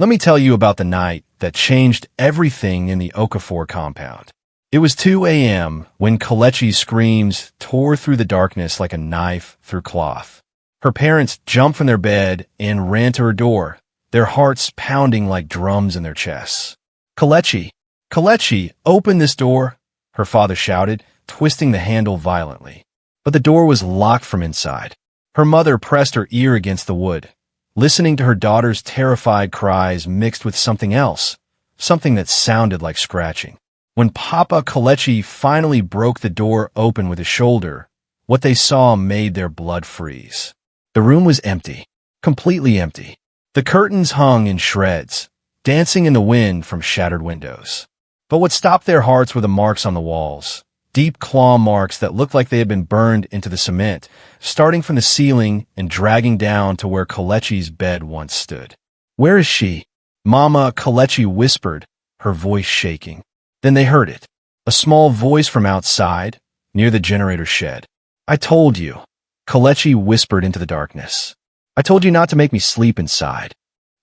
Let me tell you about the night that changed everything in the Okafor compound. It was 2 a.m. when Kalechi's screams tore through the darkness like a knife through cloth. Her parents jumped from their bed and ran to her door, their hearts pounding like drums in their chests. "Kalechi! Kalechi, open this door!" her father shouted, twisting the handle violently. But the door was locked from inside. Her mother pressed her ear against the wood, listening to her daughter's terrified cries mixed with something else, something that sounded like scratching. When Papa Kalechi finally broke the door open with his shoulder, what they saw made their blood freeze. The room was empty, completely empty. The curtains hung in shreds, dancing in the wind from shattered windows. But what stopped their hearts were the marks on the walls, deep claw marks that looked like they had been burned into the cement, starting from the ceiling and dragging down to where Kalechi's bed once stood. "Where is she?" Mama Kalechi whispered, her voice shaking. Then they heard it, a small voice from outside, near the generator shed. "I told you," Kalechi whispered into the darkness. "I told you not to make me sleep inside.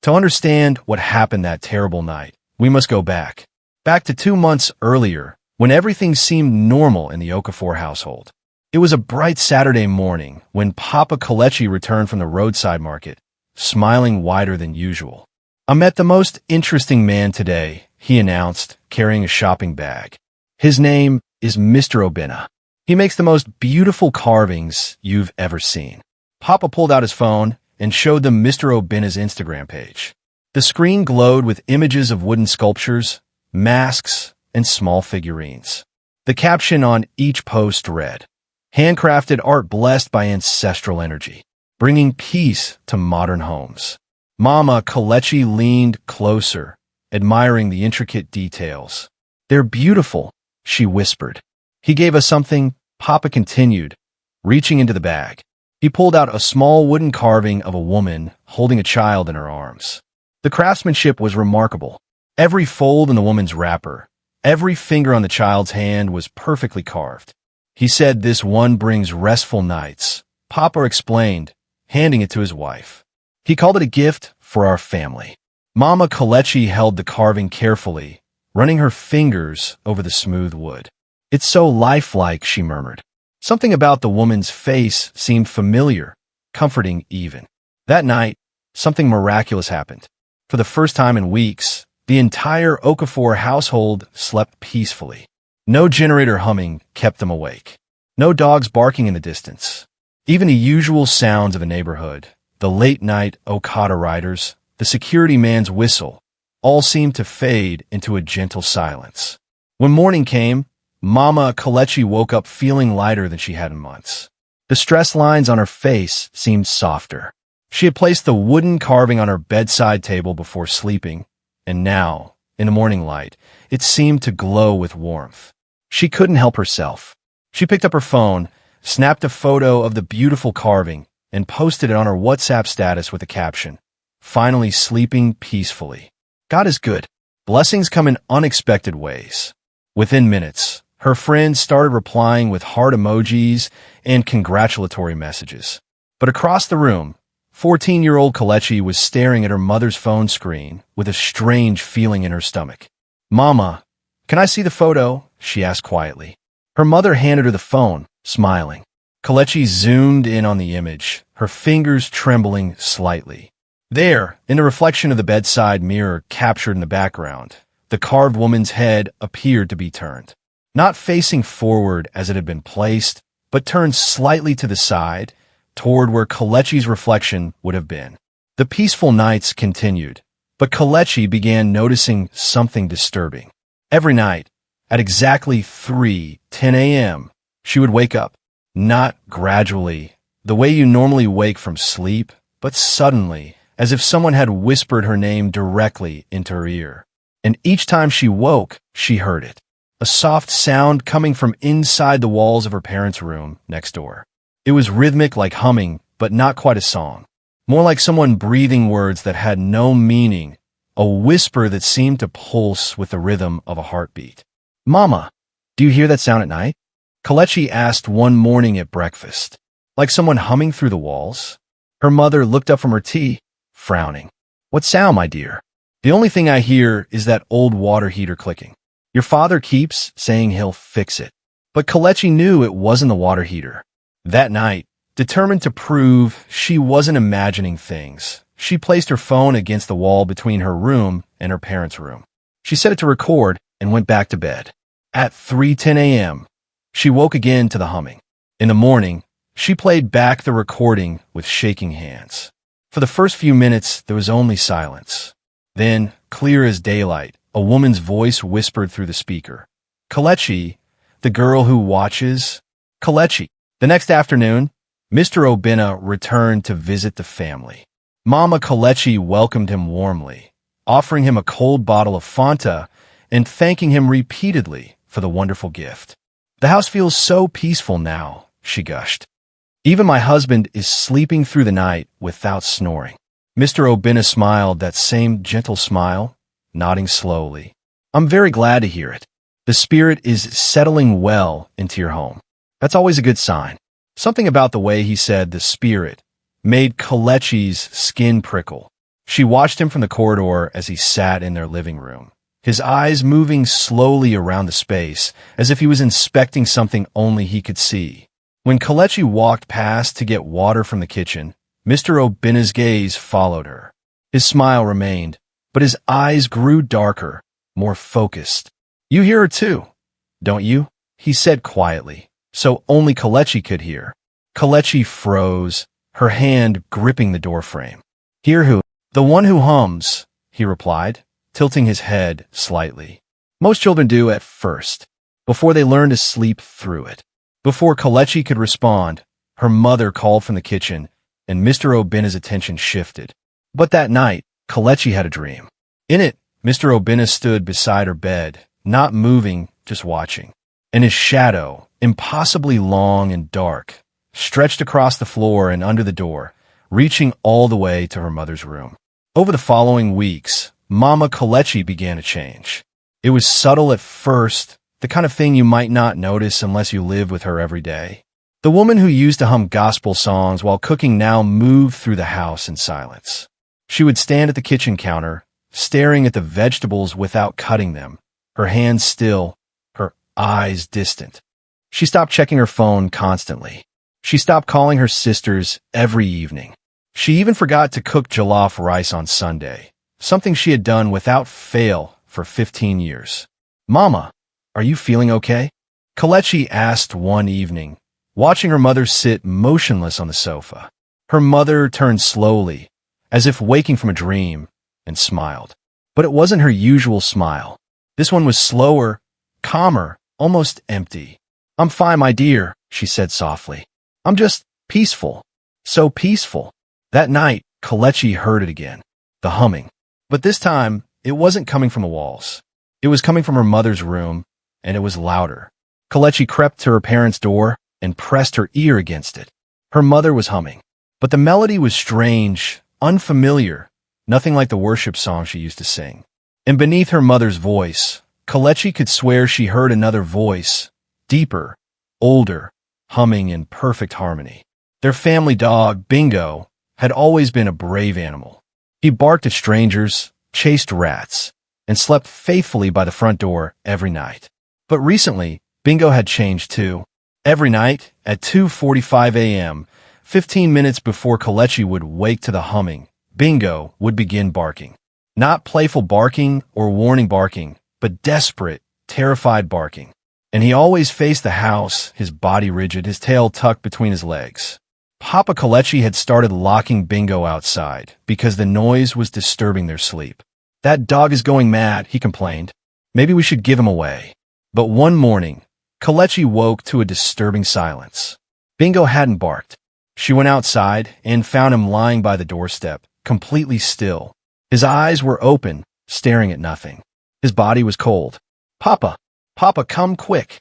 To understand what happened that terrible night, we must go back. Back to 2 months earlier, when everything seemed normal in the Okafor household. It was a bright Saturday morning when Papa Kalechi returned from the roadside market, smiling wider than usual. "I met the most interesting man today," he announced, carrying a shopping bag. "His name is Mr. Obina. He makes the most beautiful carvings you've ever seen." Papa pulled out his phone and showed them Mr. Obina's Instagram page. The screen glowed with images of wooden sculptures, masks, and small figurines. The caption on each post read, "Handcrafted art blessed by ancestral energy, bringing peace to modern homes." Mama Kalechi leaned closer, admiring the intricate details. "They're beautiful," she whispered. "He gave us something," Papa continued, reaching into the bag. He pulled out a small wooden carving of a woman holding a child in her arms. The craftsmanship was remarkable. Every fold in the woman's wrapper, every finger on the child's hand was perfectly carved. "He said this one brings restful nights," Papa explained, handing it to his wife. "He called it a gift for our family." Mama Kalechi held the carving carefully, running her fingers over the smooth wood. "It's so lifelike," she murmured. Something about the woman's face seemed familiar, comforting even. That night, something miraculous happened. For the first time in weeks, the entire Okafor household slept peacefully. No generator humming kept them awake. No dogs barking in the distance. Even the usual sounds of the neighborhood, the late-night Okada riders, the security man's whistle, all seemed to fade into a gentle silence. When morning came, Mama Kalechi woke up feeling lighter than she had in months. The stress lines on her face seemed softer. She had placed the wooden carving on her bedside table before sleeping, and now, in the morning light, it seemed to glow with warmth. She couldn't help herself. She picked up her phone, snapped a photo of the beautiful carving, and posted it on her WhatsApp status with a caption, "Finally sleeping peacefully. God is good. Blessings come in unexpected ways." Within minutes, her friends started replying with heart emojis and congratulatory messages. But across the room, 14-year-old Kalechi was staring at her mother's phone screen with a strange feeling in her stomach. "Mama, can I see the photo?" she asked quietly. Her mother handed her the phone, smiling. Kalechi zoomed in on the image, her fingers trembling slightly. There, in the reflection of the bedside mirror captured in the background, the carved woman's head appeared to be turned. Not facing forward as it had been placed, but turned slightly to the side, toward where Kalechi's reflection would have been. The peaceful nights continued, but Kalechi began noticing something disturbing. Every night, at exactly 3:10 a.m., she would wake up, not gradually, the way you normally wake from sleep, but suddenly, as if someone had whispered her name directly into her ear. And each time she woke, she heard it, a soft sound coming from inside the walls of her parents' room next door. It was rhythmic like humming, but not quite a song. More like someone breathing words that had no meaning, a whisper that seemed to pulse with the rhythm of a heartbeat. "Mama, do you hear that sound at night?" Kalechi asked one morning at breakfast. "Like someone humming through the walls?" Her mother looked up from her tea, frowning. "What sound, my dear?" The only thing I hear is that old water heater clicking. Your father keeps saying he'll fix it. But Kelechi knew it wasn't the water heater. That night, determined to prove she wasn't imagining things, she placed her phone against the wall between her room and her parents' room. She set it to record and went back to bed. At 3:10 a.m., she woke again to the humming. In the morning, she played back the recording with shaking hands. For the first few minutes, there was only silence. Then, clear as daylight, a woman's voice whispered through the speaker. Kelechi, the girl who watches? Kelechi. The next afternoon, Mr. Obinna returned to visit the family. Mama Kelechi welcomed him warmly, offering him a cold bottle of Fanta and thanking him repeatedly for the wonderful gift. The house feels so peaceful now, she gushed. Even my husband is sleeping through the night without snoring. Mr. Obinna smiled that same gentle smile, nodding slowly. I'm very glad to hear it. The spirit is settling well into your home. That's always a good sign. Something about the way he said the spirit made Kelechi's skin prickle. She watched him from the corridor as he sat in their living room, his eyes moving slowly around the space as if he was inspecting something only he could see. When Kelechi walked past to get water from the kitchen, Mr. Obinna's gaze followed her. His smile remained, but his eyes grew darker, more focused. You hear her too, don't you? He said quietly, so only Kelechi could hear. Kelechi froze, her hand gripping the doorframe. Hear who? The one who hums, he replied, tilting his head slightly. Most children do at first, before they learn to sleep through it. Before Kelechi could respond, her mother called from the kitchen, and Mr. Obinna's attention shifted. But that night, Kelechi had a dream. In it, Mr. Obinna stood beside her bed, not moving, just watching. And his shadow, impossibly long and dark, stretched across the floor and under the door, reaching all the way to her mother's room. Over the following weeks, Mama Kelechi began to change. It was subtle at first, the kind of thing you might not notice unless you live with her every day. The woman who used to hum gospel songs while cooking now moved through the house in silence. She would stand at the kitchen counter, staring at the vegetables without cutting them, her hands still, her eyes distant. She stopped checking her phone constantly. She stopped calling her sisters every evening. She even forgot to cook jollof rice on Sunday, something she had done without fail for 15 years. Mama, are you feeling okay? Kelechi asked one evening, watching her mother sit motionless on the sofa. Her mother turned slowly, as if waking from a dream, and smiled. But it wasn't her usual smile. This one was slower, calmer, almost empty. I'm fine, my dear, she said softly. I'm just peaceful. So peaceful. That night, Kelechi heard it again, the humming. But this time, it wasn't coming from the walls. It was coming from her mother's room, and it was louder. Kelechi crept to her parents' door and pressed her ear against it. Her mother was humming, but the melody was strange, unfamiliar, nothing like the worship song she used to sing. And beneath her mother's voice, Kelechi could swear she heard another voice, deeper, older, humming in perfect harmony. Their family dog, Bingo, had always been a brave animal. He barked at strangers, chased rats, and slept faithfully by the front door every night. But recently, Bingo had changed too. Every night, at 2:45 a.m., 15 minutes before Kelechi would wake to the humming, Bingo would begin barking. Not playful barking or warning barking, but desperate, terrified barking. And he always faced the house, his body rigid, his tail tucked between his legs. Papa Kelechi had started locking Bingo outside because the noise was disturbing their sleep. That dog is going mad, he complained. Maybe we should give him away. But one morning, Kelechi woke to a disturbing silence. Bingo hadn't barked. She went outside and found him lying by the doorstep, completely still. His eyes were open, staring at nothing. His body was cold. Papa! Papa, come quick!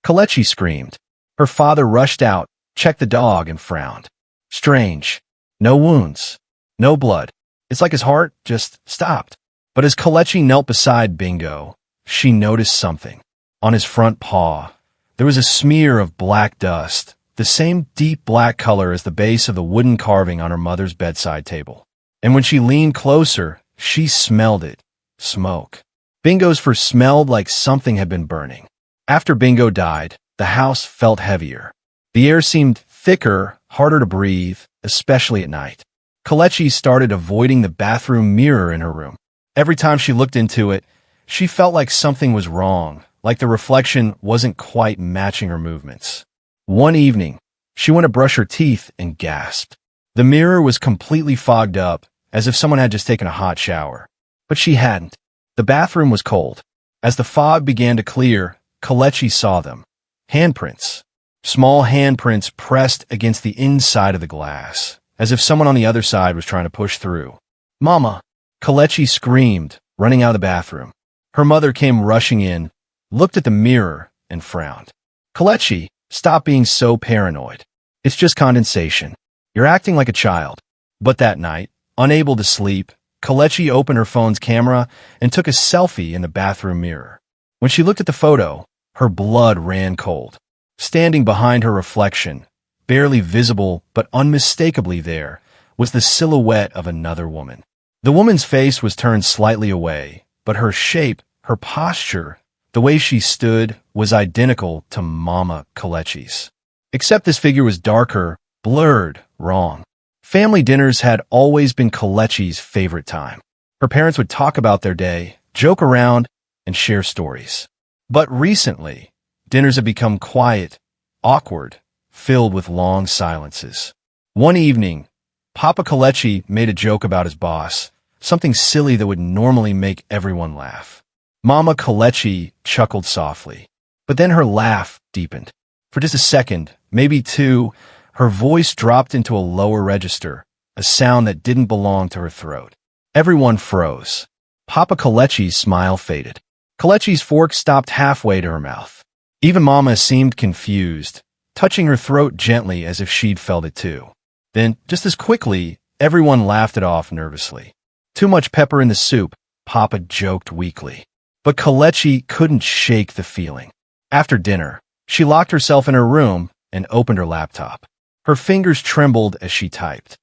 Kelechi screamed. Her father rushed out, checked the dog, and frowned. Strange. No wounds. No blood. It's like his heart just stopped. But as Kelechi knelt beside Bingo, she noticed something. On his front paw, there was a smear of black dust, the same deep black color as the base of the wooden carving on her mother's bedside table. And when she leaned closer, she smelled it, smoke. Bingo's fur smelled like something had been burning. After Bingo died, the house felt heavier. The air seemed thicker, harder to breathe, especially at night. Kelechi started avoiding the bathroom mirror in her room. Every time she looked into it, she felt like something was wrong, like the reflection wasn't quite matching her movements. One evening, she went to brush her teeth and gasped. The mirror was completely fogged up, as if someone had just taken a hot shower. But she hadn't. The bathroom was cold. As the fog began to clear, Kelechi saw them. Handprints. Small handprints pressed against the inside of the glass, as if someone on the other side was trying to push through. "Mama!" Kelechi screamed, running out of the bathroom. Her mother came rushing in, looked at the mirror, and frowned. "Kelechi, stop being so paranoid. It's just condensation. You're acting like a child." But that night, unable to sleep, Kelechi opened her phone's camera and took a selfie in the bathroom mirror. When she looked at the photo, her blood ran cold. Standing behind her reflection, barely visible but unmistakably there, was the silhouette of another woman. The woman's face was turned slightly away, but her shape, her posture, the way she stood was identical to Mama Kelechi's. Except this figure was darker, blurred, wrong. Family dinners had always been Kelechi's favorite time. Her parents would talk about their day, joke around, and share stories. But recently, dinners had become quiet, awkward, filled with long silences. One evening, Papa Kelechi made a joke about his boss, something silly that would normally make everyone laugh. Mama Kelechi chuckled softly, but then her laugh deepened. For just a second, maybe two, her voice dropped into a lower register, a sound that didn't belong to her throat. Everyone froze. Papa Kelechi's smile faded. Kelechi's fork stopped halfway to her mouth. Even Mama seemed confused, touching her throat gently as if she'd felt it too. Then, just as quickly, everyone laughed it off nervously. "Too much pepper in the soup," Papa joked weakly. But Kelechi couldn't shake the feeling. After dinner, she locked herself in her room and opened her laptop. Her fingers trembled as she typed.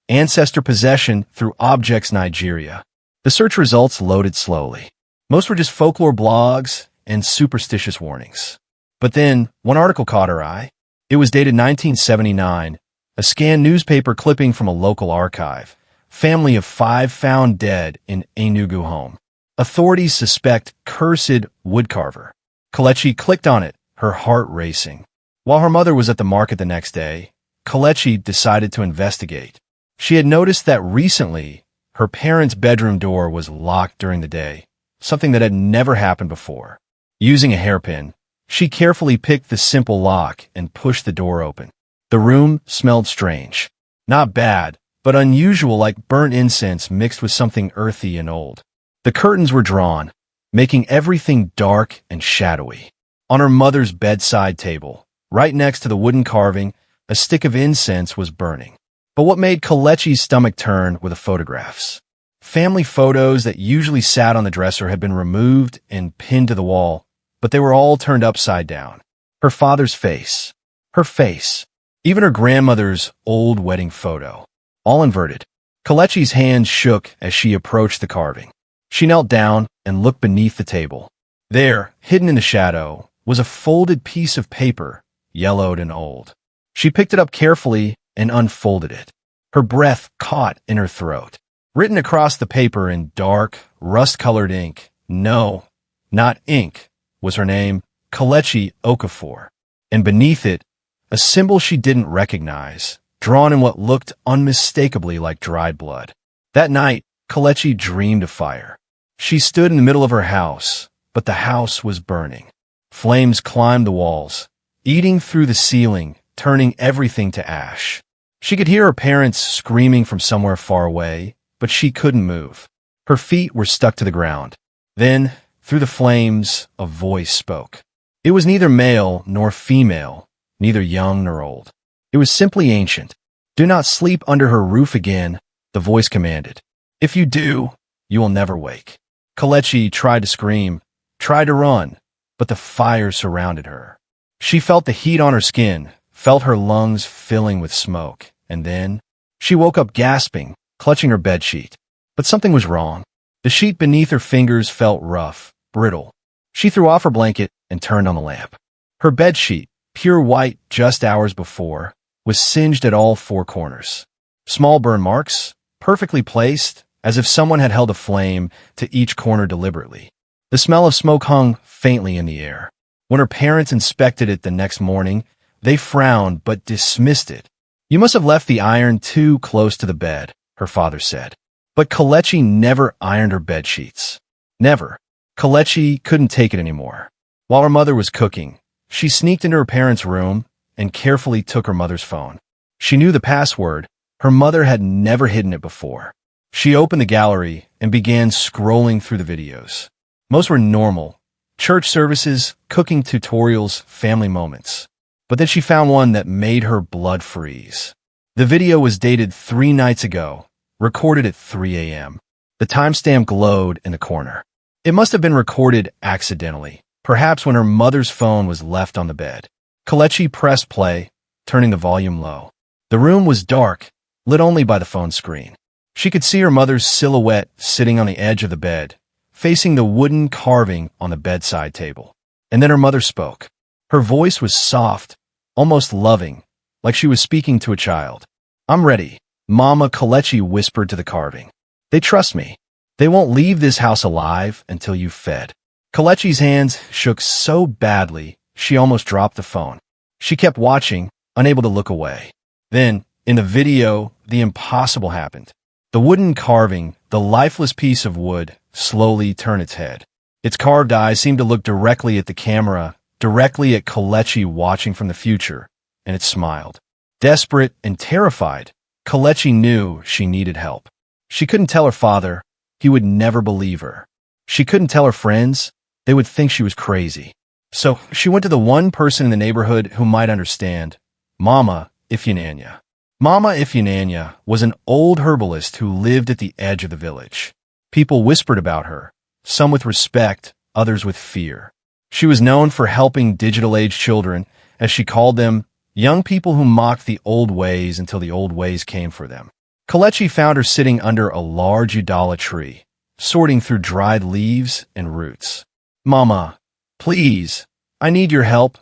"Ancestor possession through objects Nigeria." The search results loaded slowly. Most were just folklore blogs and superstitious warnings. But then, one article caught her eye. It was dated 1979, a scanned newspaper clipping from a local archive. Family of 5 found dead in Enugu home. Authorities suspect cursed woodcarver. Kelechi clicked on it, her heart racing. While her mother was at the market the next day, Kelechi decided to investigate. She had noticed that recently, her parents' bedroom door was locked during the day, something that had never happened before. Using a hairpin, she carefully picked the simple lock and pushed the door open. The room smelled strange. Not bad, but unusual, like burnt incense mixed with something earthy and old. The curtains were drawn, making everything dark and shadowy. On her mother's bedside table, right next to the wooden carving, a stick of incense was burning. But what made Kelechi's stomach turn were the photographs. Family photos that usually sat on the dresser had been removed and pinned to the wall, but they were all turned upside down. Her father's face, her face, even her grandmother's old wedding photo, all inverted. Kelechi's hands shook as she approached the carving. She knelt down and looked beneath the table. There, hidden in the shadow, was a folded piece of paper, yellowed and old. She picked it up carefully and unfolded it. Her breath caught in her throat. Written across the paper in dark, rust-colored ink, no, not ink, was her name, Kelechi Okafor. And beneath it, a symbol she didn't recognize, drawn in what looked unmistakably like dried blood. That night, Kelechi dreamed of fire. She stood in the middle of her house, but the house was burning. Flames climbed the walls, eating through the ceiling, turning everything to ash. She could hear her parents screaming from somewhere far away, but she couldn't move. Her feet were stuck to the ground. Then, through the flames, a voice spoke. It was neither male nor female, neither young nor old. It was simply ancient. "Do not sleep under her roof again," the voice commanded. "If you do, you will never wake." Kelechi tried to scream, tried to run, but the fire surrounded her. She felt the heat on her skin, felt her lungs filling with smoke, and then she woke up gasping, clutching her bedsheet. But something was wrong. The sheet beneath her fingers felt rough, brittle. She threw off her blanket and turned on the lamp. Her bedsheet, pure white just hours before, was singed at all four corners. Small burn marks, perfectly placed, as if someone had held a flame to each corner deliberately. The smell of smoke hung faintly in the air. When her parents inspected it the next morning, they frowned but dismissed it. "You must have left the iron too close to the bed," her father said. But Kelechi never ironed her bed sheets. Never. Kelechi couldn't take it anymore. While her mother was cooking, she sneaked into her parents' room and carefully took her mother's phone. She knew the password. Her mother had never hidden it before. She opened the gallery and began scrolling through the videos. Most were normal. Church services, cooking tutorials, family moments. But then she found one that made her blood freeze. The video was dated 3 nights ago, recorded at 3 a.m. The timestamp glowed in the corner. It must have been recorded accidentally, perhaps when her mother's phone was left on the bed. Kelechi pressed play, turning the volume low. The room was dark, lit only by the phone screen. She could see her mother's silhouette sitting on the edge of the bed, facing the wooden carving on the bedside table. And then her mother spoke. Her voice was soft, almost loving, like she was speaking to a child. "I'm ready, Mama," Kelechi whispered to the carving. "They trust me. They won't leave this house alive until you've fed." Kelechi's hands shook so badly, she almost dropped the phone. She kept watching, unable to look away. Then, in the video, the impossible happened. The wooden carving, the lifeless piece of wood, slowly turned its head. Its carved eyes seemed to look directly at the camera, directly at Kelechi watching from the future, and it smiled. Desperate and terrified, Kelechi knew she needed help. She couldn't tell her father. He would never believe her. She couldn't tell her friends. They would think she was crazy. So she went to the one person in the neighborhood who might understand, Mama Ifeanyi. Mama Ifeanyi was an old herbalist who lived at the edge of the village. People whispered about her, some with respect, others with fear. She was known for helping digital-age children, as she called them, young people who mocked the old ways until the old ways came for them. Kelechi found her sitting under a large udala tree, sorting through dried leaves and roots. "Mama, please, I need your help,"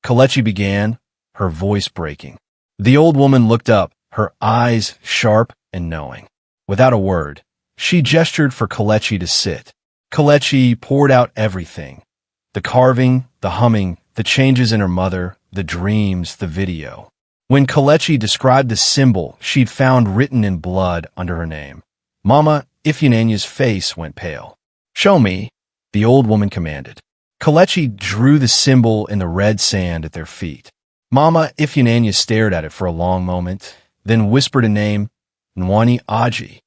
Kelechi began, her voice breaking. The old woman looked up, her eyes sharp and knowing. Without a word, she gestured for Kelechi to sit. Kelechi poured out everything. The carving, the humming, the changes in her mother, the dreams, the video. When Kelechi described the symbol she'd found written in blood under her name, Mama Ifeanyi's face went pale. "Show me," the old woman commanded. Kelechi drew the symbol in the red sand at their feet. Mama Ifeanyi stared at it for a long moment, then whispered a name, Nwani Aji.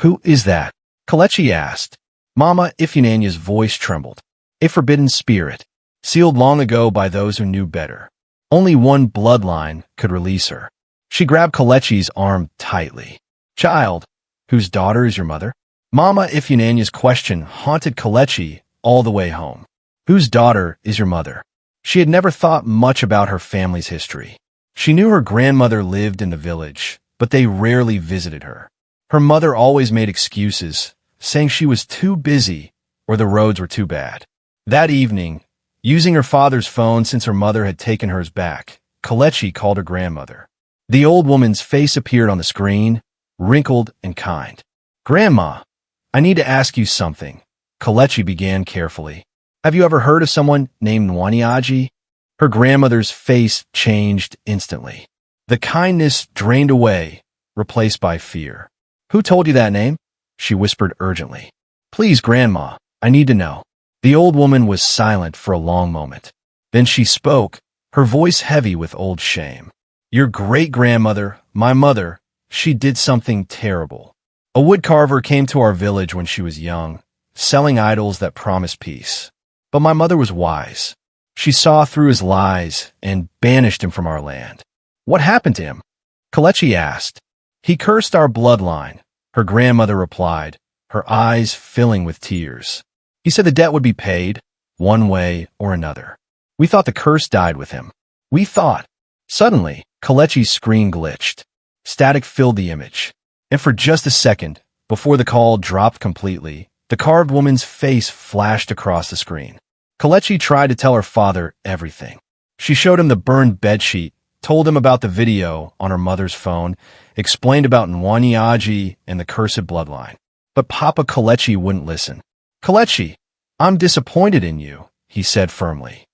"Who is that?" Kelechi asked. Mama Ifeanyi's voice trembled. "A forbidden spirit, sealed long ago by those who knew better. Only one bloodline could release her." She grabbed Kelechi's arm tightly. "Child, whose daughter is your mother?" Mama Ifeanyi's question haunted Kelechi all the way home. Whose daughter is your mother? She had never thought much about her family's history. She knew her grandmother lived in the village, but they rarely visited her. Her mother always made excuses, saying she was too busy or the roads were too bad. That evening, using her father's phone since her mother had taken hers back, Kelechi called her grandmother. The old woman's face appeared on the screen, wrinkled and kind. "Grandma, I need to ask you something," Kelechi began carefully. "Have you ever heard of someone named Nwani Aji?" Her grandmother's face changed instantly. The kindness drained away, replaced by fear. "Who told you that name?" she whispered urgently. "Please, Grandma, I need to know." The old woman was silent for a long moment. Then she spoke, her voice heavy with old shame. "Your great-grandmother, my mother, she did something terrible. A woodcarver came to our village when she was young, selling idols that promised peace. But my mother was wise. She saw through his lies and banished him from our land." "What happened to him?" Kelechi asked. "He cursed our bloodline," her grandmother replied, her eyes filling with tears. "He said the debt would be paid, one way or another. We thought the curse died with him. We thought." Suddenly, Kelechi's screen glitched. Static filled the image. And for just a second, before the call dropped completely, The carved woman's face flashed across the screen. Kelechi tried to tell her father everything. She showed him the burned bedsheet, told him about the video on her mother's phone, explained about Nwanyi and the cursed bloodline. But Papa Kelechi wouldn't listen. "Kelechi, I'm disappointed in you," he said firmly.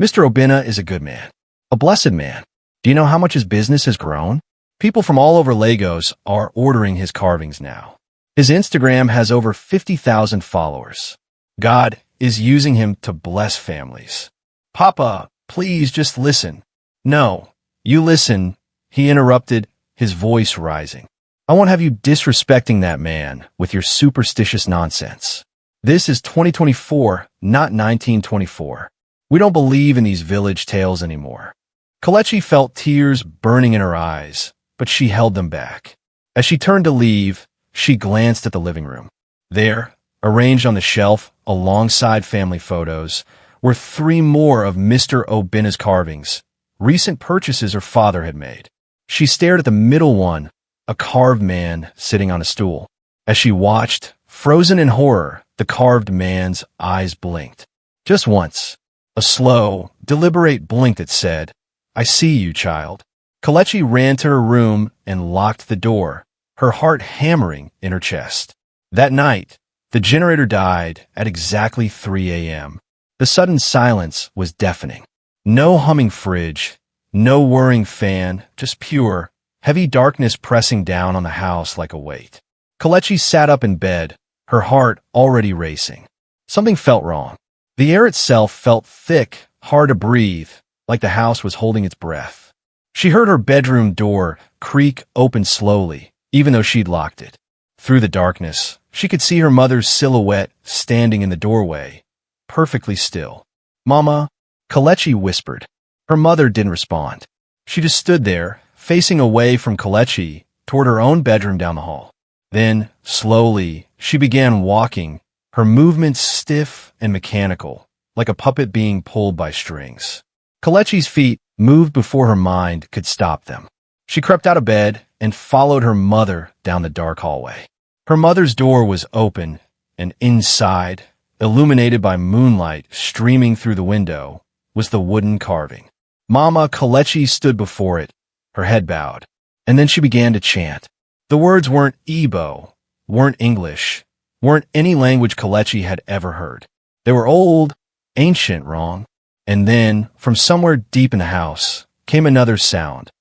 "Mr. Obinna is a good man, a blessed man. Do you know how much his business has grown? People from all over Lagos are ordering his carvings now. His Instagram has over 50,000 followers. God is using him to bless families." "Papa, please just listen." "No, you listen," he interrupted, his voice rising. "I won't have you disrespecting that man with your superstitious nonsense. This is 2024, not 1924. We don't believe in these village tales anymore." Kelechi felt tears burning in her eyes, but she held them back. As she turned to leave, she glanced at the living room. There, arranged on the shelf alongside family photos, were 3 more of Mr. Obinna's carvings, recent purchases her father had made. She stared at the middle one, a carved man sitting on a stool. As she watched, frozen in horror, the carved man's eyes blinked. Just once. A slow, deliberate blink that said, "I see you, child." Kelechi ran to her room and locked the door, her heart hammering in her chest. That night, the generator died at exactly 3 a.m. The sudden silence was deafening. No humming fridge, no whirring fan, just pure, heavy darkness pressing down on the house like a weight. Kelechi sat up in bed, her heart already racing. Something felt wrong. The air itself felt thick, hard to breathe, like the house was holding its breath. She heard her bedroom door creak open slowly, even though she'd locked it. Through the darkness, she could see her mother's silhouette standing in the doorway, perfectly still. "Mama," Kelechi whispered. Her mother didn't respond. She just stood there, facing away from Kelechi, toward her own bedroom down the hall. Then, slowly, she began walking, her movements stiff and mechanical, like a puppet being pulled by strings. Kelechi's feet moved before her mind could stop them. She crept out of bed and followed her mother down the dark hallway. Her mother's door was open, and inside, illuminated by moonlight streaming through the window, was the wooden carving. Mama Kelechi stood before it, her head bowed, and then she began to chant. The words weren't Igbo, weren't English, weren't any language Kelechi had ever heard. They were old, ancient, wrong. And then, from somewhere deep in the house, came another sound,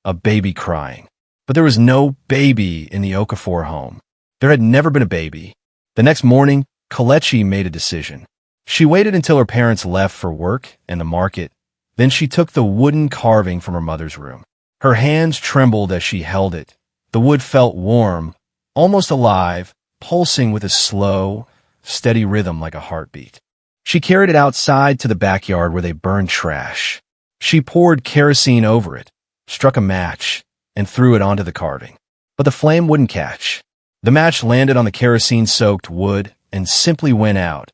a baby crying. But there was no baby in the Okafor home. There had never been a baby. The next morning, Kelechi made a decision. She waited until her parents left for work and the market. Then she took the wooden carving from her mother's room. Her hands trembled as she held it. The wood felt warm, almost alive, pulsing with a slow, steady rhythm like a heartbeat. She carried it outside to the backyard where they burned trash. She poured kerosene over it, struck a match, and threw it onto the carving. But the flame wouldn't catch. The match landed on the kerosene-soaked wood and simply went out,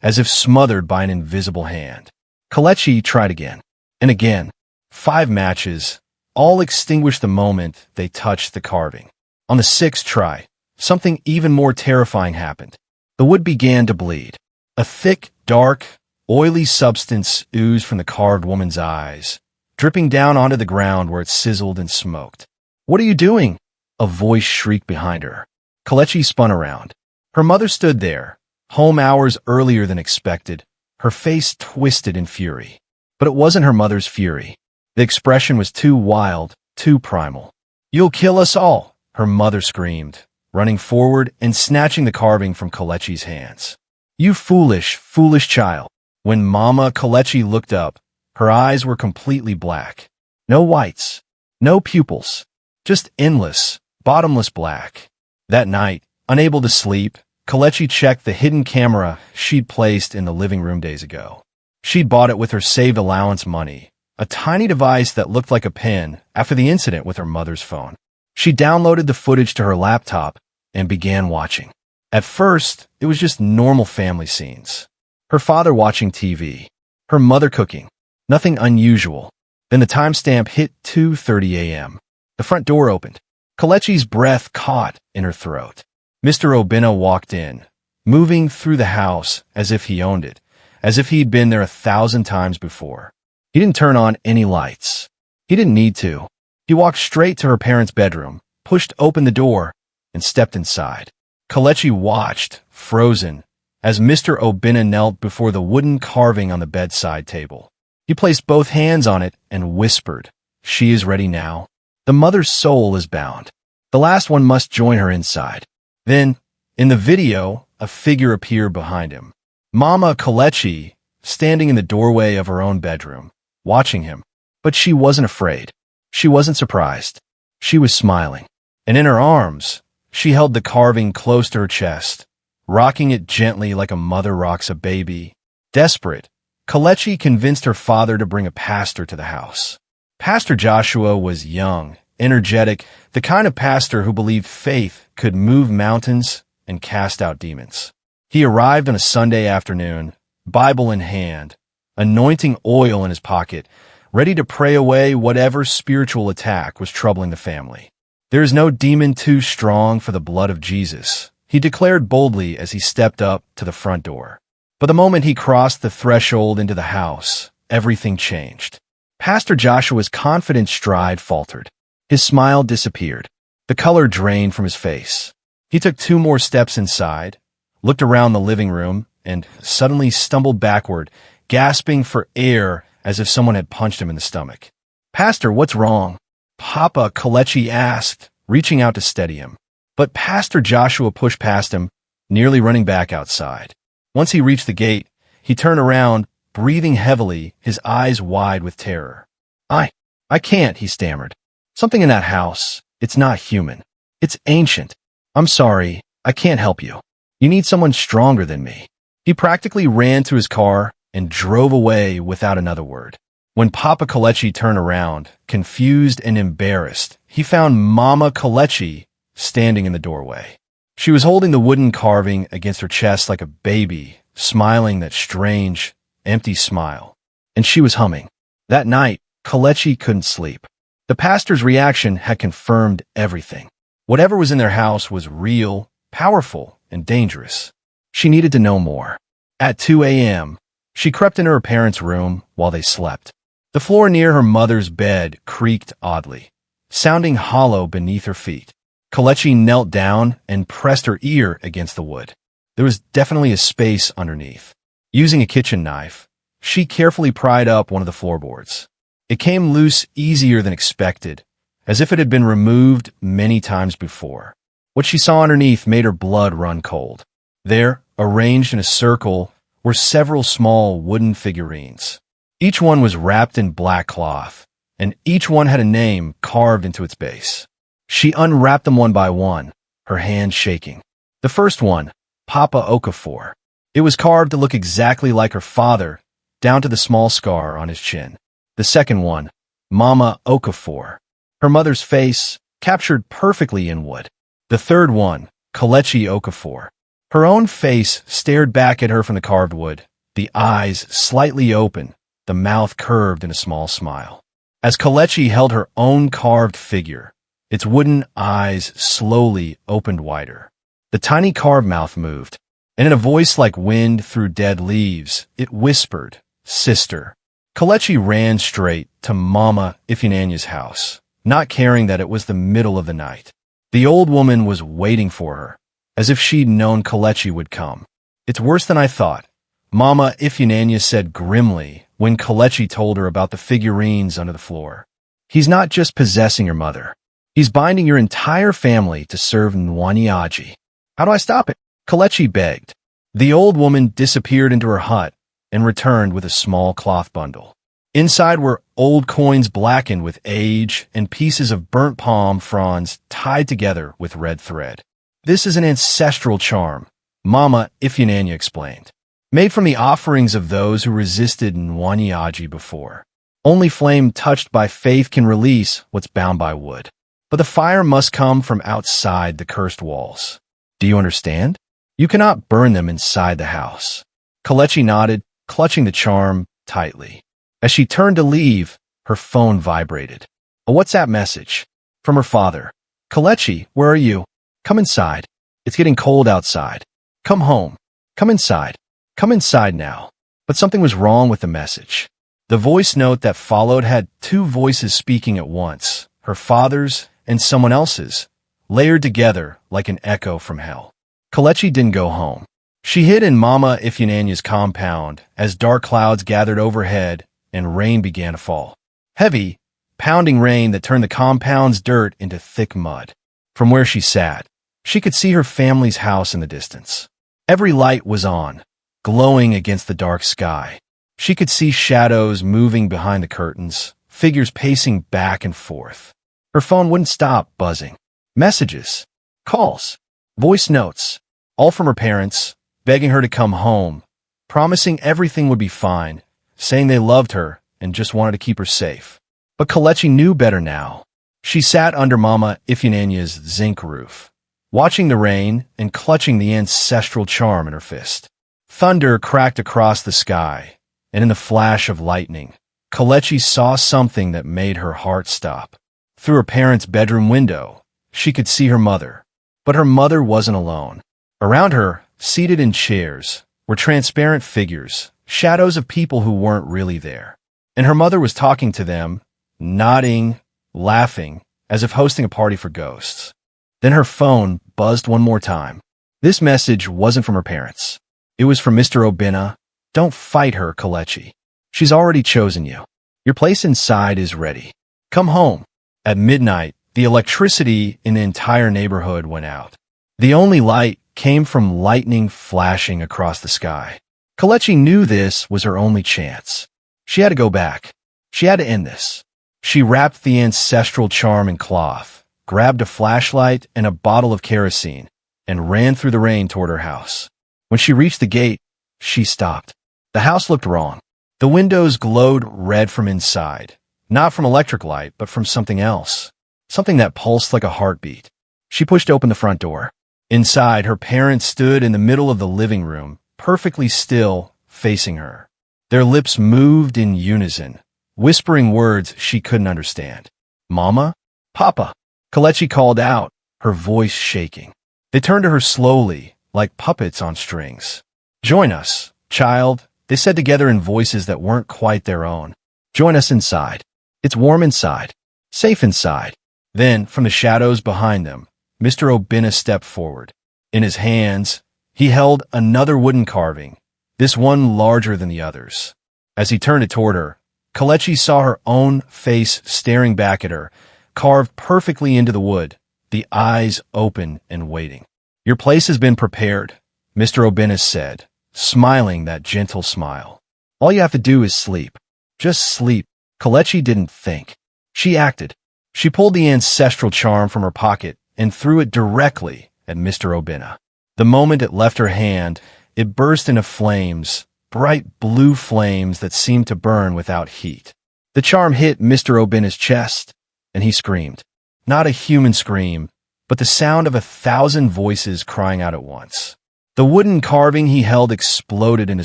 as if smothered by an invisible hand. Kelechi tried again, and again. 5 matches, all extinguished the moment they touched the carving. On the 6th try, something even more terrifying happened. The wood began to bleed. A thick, dark, oily substance oozed from the carved woman's eyes, dripping down onto the ground where it sizzled and smoked. "What are you doing?" a voice shrieked behind her. Kelechi spun around. Her mother stood there, home hours earlier than expected, her face twisted in fury. But it wasn't her mother's fury. The expression was too wild, too primal. "You'll kill us all," her mother screamed, running forward and snatching the carving from Kelechi's hands. "You foolish, foolish child." When Mama Kelechi looked up, her eyes were completely black. No whites, no pupils, just endless, bottomless black. That night, unable to sleep, Kelechi checked the hidden camera she'd placed in the living room days ago. She'd bought it with her saved allowance money, a tiny device that looked like a pen after the incident with her mother's phone. She downloaded the footage to her laptop and began watching. At first, it was just normal family scenes. Her father watching TV, her mother cooking, nothing unusual. Then the timestamp hit 2:30 a.m. The front door opened. Kelechi's breath caught in her throat. Mr. Obinna walked in, moving through the house as if he owned it, as if he'd been there 1,000 times before. He didn't turn on any lights. He didn't need to. He walked straight to her parents' bedroom, pushed open the door, and stepped inside. Kelechi watched, frozen, as Mr. Obinna knelt before the wooden carving on the bedside table. He placed both hands on it and whispered, "She is ready now. The mother's soul is bound. The last one must join her inside." Then, in the video, a figure appeared behind him. Mama Kelechi, standing in the doorway of her own bedroom, watching him. But she wasn't afraid. She wasn't surprised. She was smiling. And in her arms, she held the carving close to her chest, rocking it gently like a mother rocks a baby. Desperate, Kelechi convinced her father to bring a pastor to the house. Pastor Joshua was young, energetic, the kind of pastor who believed faith could move mountains and cast out demons. He arrived on a Sunday afternoon, Bible in hand, anointing oil in his pocket, ready to pray away whatever spiritual attack was troubling the family. "There is no demon too strong for the blood of Jesus," he declared boldly as he stepped up to the front door. But the moment he crossed the threshold into the house, everything changed. Pastor Joshua's confident stride faltered. His smile disappeared. The color drained from his face. He took 2 more steps inside, looked around the living room, and suddenly stumbled backward, gasping for air as if someone had punched him in the stomach. "Pastor, what's wrong?" Papa Kelechi asked, reaching out to steady him. But Pastor Joshua pushed past him, nearly running back outside. Once he reached the gate, he turned around, breathing heavily, his eyes wide with terror. I can't," he stammered. "Something in that house. It's not human. It's ancient. I'm sorry. I can't help you. You need someone stronger than me." He practically ran to his car and drove away without another word. When Papa Kelechi turned around, confused and embarrassed, he found Mama Kelechi standing in the doorway. She was holding the wooden carving against her chest like a baby, smiling that strange, empty smile. And she was humming. That night, Kelechi couldn't sleep. The pastor's reaction had confirmed everything. Whatever was in their house was real, powerful, and dangerous. She needed to know more. At 2 a.m., she crept into her parents' room while they slept. The floor near her mother's bed creaked oddly, sounding hollow beneath her feet. Kelechi knelt down and pressed her ear against the wood. There was definitely a space underneath. Using a kitchen knife, she carefully pried up one of the floorboards. It came loose easier than expected, as if it had been removed many times before. What she saw underneath made her blood run cold. There, arranged in a circle, were several small wooden figurines. Each one was wrapped in black cloth, and each one had a name carved into its base. She unwrapped them one by one, her hands shaking. The first one, Papa Okafor. It was carved to look exactly like her father, down to the small scar on his chin. The second one, Mama Okafor. Her mother's face, captured perfectly in wood. The third one, Kelechi Okafor. Her own face stared back at her from the carved wood, the eyes slightly open, the mouth curved in a small smile. As Kelechi held her own carved figure, its wooden eyes slowly opened wider. The tiny carved mouth moved, and in a voice like wind through dead leaves, it whispered, "Sister." Kelechi ran straight to Mama Ifunanya's house, not caring that it was the middle of the night. The old woman was waiting for her, as if she'd known Kelechi would come. "It's worse than I thought," Mama Ifunanya said grimly when Kelechi told her about the figurines under the floor. "He's not just possessing your mother. He's binding your entire family to serve Nwanyaji." "How do I stop it?" Kelechi begged. The old woman disappeared into her hut and returned with a small cloth bundle. Inside were old coins blackened with age and pieces of burnt palm fronds tied together with red thread. "This is an ancestral charm," Mama Ifunanya explained, "made from the offerings of those who resisted Nwanyaji before. Only flame touched by faith can release what's bound by wood. But the fire must come from outside the cursed walls. Do you understand? You cannot burn them inside the house." Kelechi nodded, clutching the charm tightly. As she turned to leave, her phone vibrated. A WhatsApp message from her father. "Kelechi, where are you? Come inside. It's getting cold outside." Come home. Come inside. Come inside now. But something was wrong with the message. The voice note that followed had two voices speaking at once, her father's and someone else's, layered together like an echo from hell. Kelechi didn't go home. She hid in Mama Ifeanyi's compound as dark clouds gathered overhead and rain began to fall. Heavy, pounding rain that turned the compound's dirt into thick mud. From where she sat, she could see her family's house in the distance. Every light was on, glowing against the dark sky. She could see shadows moving behind the curtains, figures pacing back and forth. Her phone wouldn't stop buzzing. Messages, calls, voice notes, all from her parents, begging her to come home, promising everything would be fine, saying they loved her and just wanted to keep her safe. But Kelechi knew better now. She sat under Mama Ifeanyi's zinc roof, watching the rain and clutching the ancestral charm in her fist. Thunder cracked across the sky, and in the flash of lightning, Kelechi saw something that made her heart stop. Through her parents' bedroom window, she could see her mother. But her mother wasn't alone. Around her, seated in chairs, were transparent figures, shadows of people who weren't really there. And her mother was talking to them, nodding, laughing, as if hosting a party for ghosts. Then her phone buzzed one more time. This message wasn't from her parents. It was from Mr. Obinna. Don't fight her, Kelechi. She's already chosen you. Your place inside is ready. Come home. At midnight, the electricity in the entire neighborhood went out. The only light came from lightning flashing across the sky. Kelechi knew this was her only chance. She had to go back. She had to end this. She wrapped the ancestral charm in cloth, grabbed a flashlight and a bottle of kerosene, and ran through the rain toward her house. When she reached the gate, she stopped. The house looked wrong. The windows glowed red from inside, not from electric light, but from something else, something that pulsed like a heartbeat. She pushed open the front door. Inside, her parents stood in the middle of the living room, perfectly still, facing her. Their lips moved in unison, whispering words she couldn't understand. Mama? Papa? Kelechi called out, her voice shaking. They turned to her slowly, like puppets on strings. Join us, child, they said together in voices that weren't quite their own. Join us inside. It's warm inside. Safe inside. Then, from the shadows behind them, Mr. Obinna stepped forward. In his hands, he held another wooden carving, this one larger than the others. As he turned it toward her, Kelechi saw her own face staring back at her, carved perfectly into the wood, the eyes open and waiting. Your place has been prepared, Mr. Obinna said, smiling that gentle smile. All you have to do is sleep. Just sleep. Kelechi didn't think. She acted. She pulled the ancestral charm from her pocket and threw it directly at Mr. Obinna. The moment it left her hand, it burst into flames, bright blue flames that seemed to burn without heat. The charm hit Mr. Obinna's chest, and he screamed. Not a human scream, but the sound of 1,000 voices crying out at once. The wooden carving he held exploded into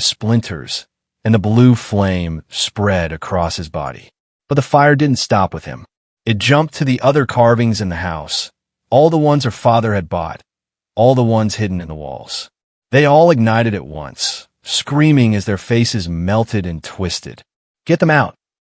splinters, and the blue flame spread across his body. But the fire didn't stop with him. It jumped to the other carvings in the house, all the ones her father had bought, all the ones hidden in the walls. They all ignited at once, screaming as their faces melted and twisted. Get them out.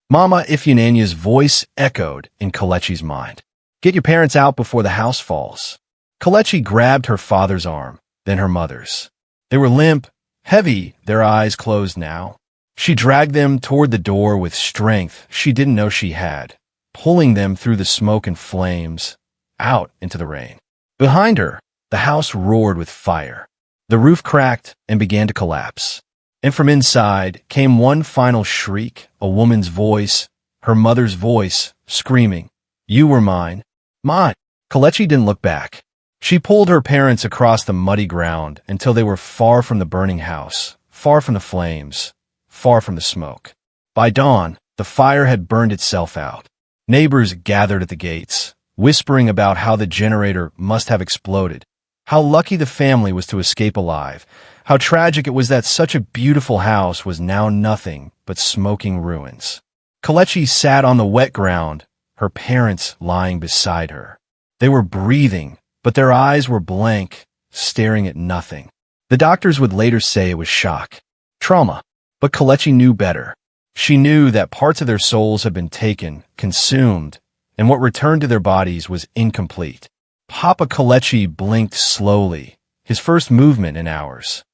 Mama Ifeanyi's voice echoed in Kelechi's mind. Get your parents out before the house falls. Kelechi grabbed her father's arm, then her mother's. They were limp, heavy, their eyes closed now. She dragged them toward the door with strength she didn't know she had, pulling them through the smoke and flames, out into the rain. Behind her, the house roared with fire. The roof cracked and began to collapse. And from inside came one final shriek, a woman's voice, her mother's voice, screaming, You were mine. Mine. Kelechi didn't look back. She pulled her parents across the muddy ground until they were far from the burning house, far from the flames, far from the smoke. By dawn, the fire had burned itself out. Neighbors gathered at the gates, whispering about how the generator must have exploded, how lucky the family was to escape alive, how tragic it was that such a beautiful house was now nothing but smoking ruins. Kelechi sat on the wet ground, her parents lying beside her. They were breathing, but their eyes were blank, staring at nothing. The doctors would later say it was shock, trauma. But Kelechi knew better. She knew that parts of their souls had been taken, consumed, and what returned to their bodies was incomplete. Papa Kelechi blinked slowly, his first movement in hours.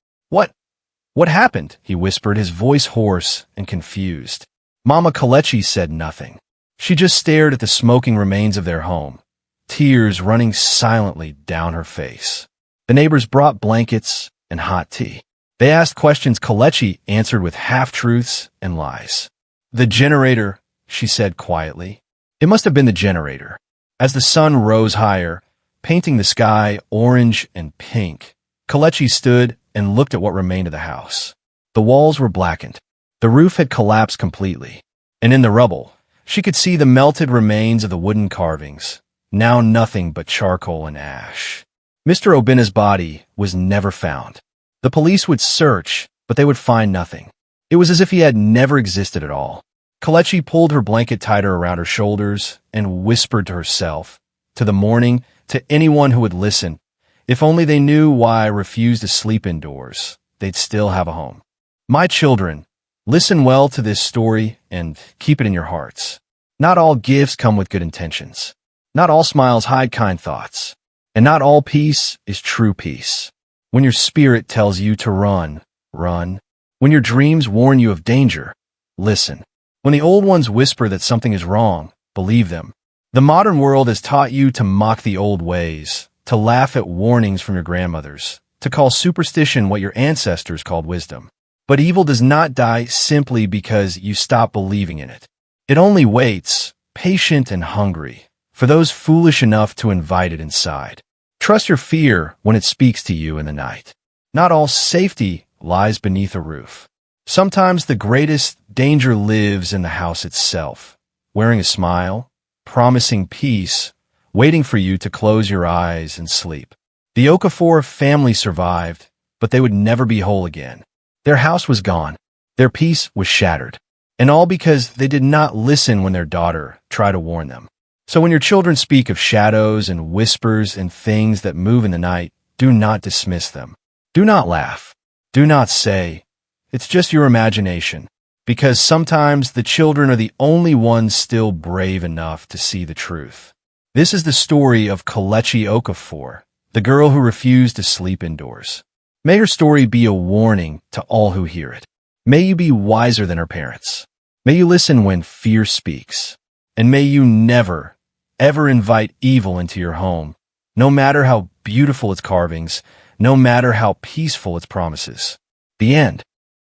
What happened? He whispered, his voice hoarse and confused. Mama Kelechi said nothing. She just stared at the smoking remains of their home, tears running silently down her face. The neighbors brought blankets and hot tea. They asked questions Kelechi answered with half-truths and lies. The generator, she said quietly. It must have been the generator. As the sun rose higher, painting the sky orange and pink, Kelechi stood and looked at what remained of the house. The walls were blackened. The roof had collapsed completely. And in the rubble, she could see the melted remains of the wooden carvings, now nothing but charcoal and ash. Mr. Obina's body was never found. The police would search, but they would find nothing. It was as if he had never existed at all. Kelechi pulled her blanket tighter around her shoulders and whispered to herself, to the morning, to anyone who would listen. If only they knew why I refused to sleep indoors, they'd still have a home. My children, listen well to this story and keep it in your hearts. Not all gifts come with good intentions. Not all smiles hide kind thoughts. And not all peace is true peace. When your spirit tells you to run, run. When your dreams warn you of danger, listen. When the old ones whisper that something is wrong, believe them. The modern world has taught you to mock the old ways, to laugh at warnings from your grandmothers, to call superstition what your ancestors called wisdom. But evil does not die simply because you stop believing in it. It only waits, patient and hungry, for those foolish enough to invite it inside. Trust your fear when it speaks to you in the night. Not all safety lies beneath a roof. Sometimes the greatest danger lives in the house itself, wearing a smile, promising peace, waiting for you to close your eyes and sleep. The Okafor family survived, but they would never be whole again. Their house was gone. Their peace was shattered. And all because they did not listen when their daughter tried to warn them. So when your children speak of shadows and whispers and things that move in the night, do not dismiss them. Do not laugh. Do not say, it's just your imagination, because sometimes the children are the only ones still brave enough to see the truth. This is the story of Kelechi Okafor, the girl who refused to sleep indoors. May her story be a warning to all who hear it. May you be wiser than her parents. May you listen when fear speaks. And may you never, ever invite evil into your home, no matter how beautiful its carvings, no matter how peaceful its promises. The end.